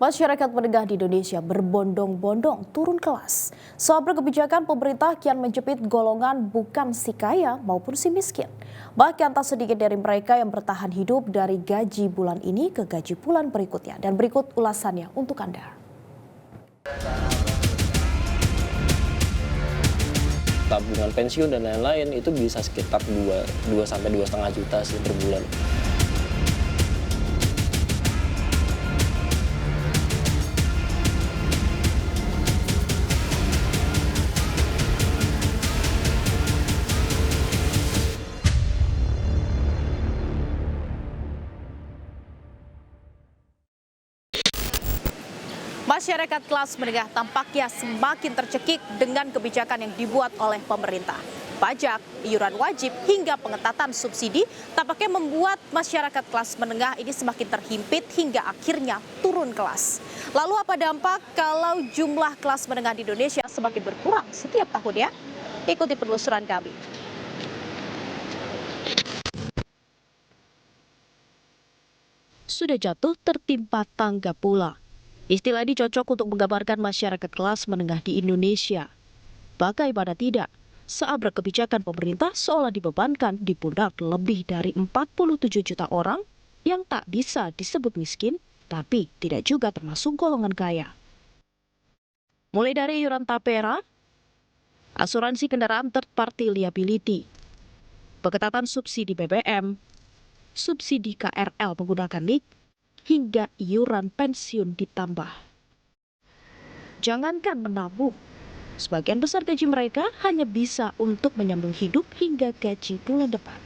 Masyarakat menengah di Indonesia berbondong-bondong turun kelas. Soal kebijakan pemerintah kian menjepit golongan bukan si kaya maupun si miskin. Bahkan tak sedikit dari mereka yang bertahan hidup dari gaji bulan ini ke gaji bulan berikutnya. Dan berikut ulasannya untuk Anda. Tabungan pensiun dan lain-lain itu bisa sekitar 2 sampai 2,5 juta sih per bulan. Masyarakat kelas menengah tampaknya semakin tercekik dengan kebijakan yang dibuat oleh pemerintah. Pajak, iuran wajib, hingga pengetatan subsidi tampaknya membuat masyarakat kelas menengah ini semakin terhimpit hingga akhirnya turun kelas. Lalu apa dampak kalau jumlah kelas menengah di Indonesia semakin berkurang setiap tahunnya? Ikuti penelusuran kami. Sudah jatuh tertimpa tangga pula. Istilah ini cocok untuk menggambarkan masyarakat kelas menengah di Indonesia. Bagaimana tidak, seabrek kebijakan pemerintah seolah dibebankan di pundak lebih dari 47 juta orang yang tak bisa disebut miskin, tapi tidak juga termasuk golongan kaya. Mulai dari iuran tapera, asuransi kendaraan third party liability, pengetatan subsidi BBM, subsidi KRL menggunakan NIK, hingga iuran pensiun ditambah. Jangankan menabung, sebagian besar gaji mereka hanya bisa untuk menyambung hidup hingga gaji bulan depan.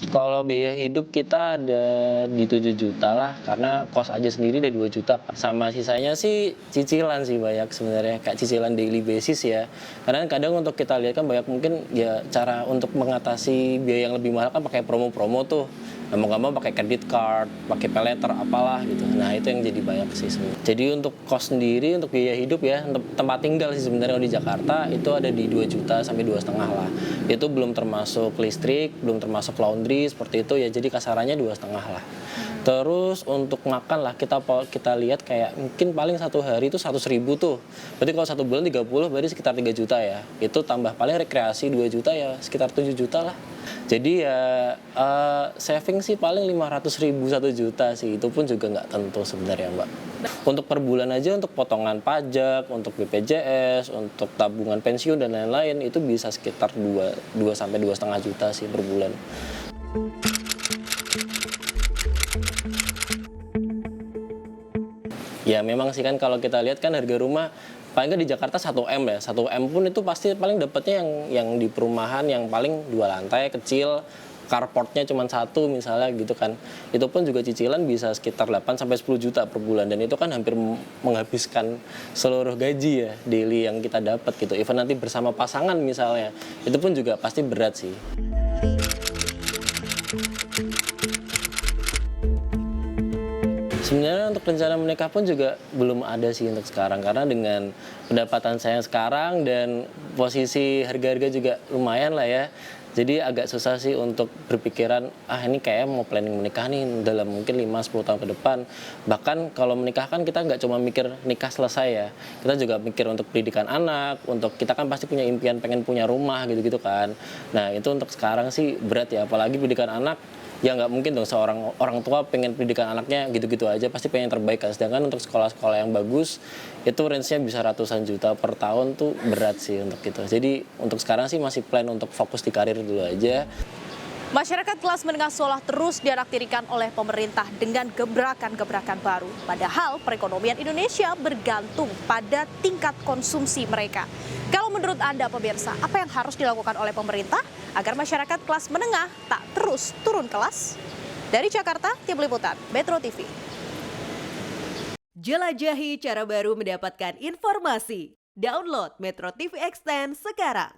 Kalau biaya hidup kita ada di 7 juta lah, karena kos aja sendiri ada 2 juta. Sama sisanya sih cicilan sih banyak sebenarnya, kayak cicilan daily basis ya. Karena kadang untuk kita lihat kan banyak mungkin ya cara untuk mengatasi biaya yang lebih mahal kan pakai promo-promo tuh. Nah, mau nggak mau pakai credit card, pakai pay later apalah gitu. Nah itu yang jadi banyak sih sebenarnya. Jadi untuk kos sendiri, untuk biaya hidup ya, untuk tempat tinggal sih sebenarnya di Jakarta itu ada di 2 juta sampai 2,5 lah. Itu belum termasuk listrik, belum termasuk laundry seperti itu ya. Jadi kasarannya 2,5 lah. Terus untuk makan lah kita lihat kayak mungkin paling satu hari itu 100.000 tuh. Berarti kalau 1 bulan 30 berarti sekitar 3 juta ya. Itu tambah paling rekreasi 2 juta ya sekitar 7 juta lah. Jadi ya saving sih paling 500.000 1 juta sih. Itu pun juga nggak tentu sebenarnya Mbak. Untuk per bulan aja untuk potongan pajak, untuk BPJS, untuk tabungan pensiun dan lain-lain itu bisa sekitar 2 sampai 2,5 juta sih per bulan. Ya memang sih kan kalau kita lihat kan harga rumah paling nggak di Jakarta 1M ya. 1M pun itu pasti paling dapatnya yang di perumahan yang paling 2 lantai kecil, carportnya cuma 1 misalnya gitu kan. Itu pun juga cicilan bisa sekitar 8 sampai 10 juta per bulan dan itu kan hampir menghabiskan seluruh gaji ya daily yang kita dapat gitu. Even nanti bersama pasangan misalnya, itu pun juga pasti berat sih. Sebenarnya untuk rencana menikah pun juga belum ada sih untuk sekarang karena dengan pendapatan saya sekarang dan posisi harga-harga juga lumayan lah ya. Jadi agak susah sih untuk berpikiran ini kayak mau planning menikah nih dalam mungkin 5-10 tahun ke depan. Bahkan kalau menikah kan kita nggak cuma mikir nikah selesai ya. Kita juga mikir untuk pendidikan anak, untuk kita kan pasti punya impian pengen punya rumah gitu-gitu kan. Nah itu untuk sekarang sih berat ya apalagi pendidikan anak. Ya nggak mungkin dong seorang orang tua pengen pendidikan anaknya gitu-gitu aja, pasti pengen yang terbaik kan. Sedangkan untuk sekolah-sekolah yang bagus, itu range-nya bisa ratusan juta per tahun tuh berat sih untuk itu. Jadi untuk sekarang sih masih plan untuk fokus di karir dulu aja. Masyarakat kelas menengah seolah terus dianaktirikan oleh pemerintah dengan gebrakan-gebrakan baru. Padahal perekonomian Indonesia bergantung pada tingkat konsumsi mereka. Kalau menurut Anda pemirsa, apa yang harus dilakukan oleh pemerintah agar masyarakat kelas menengah tak terus turun kelas? Dari Jakarta, Tim Liputan, Metro TV. Jelajahi cara baru mendapatkan informasi. Download Metro TV Extend sekarang.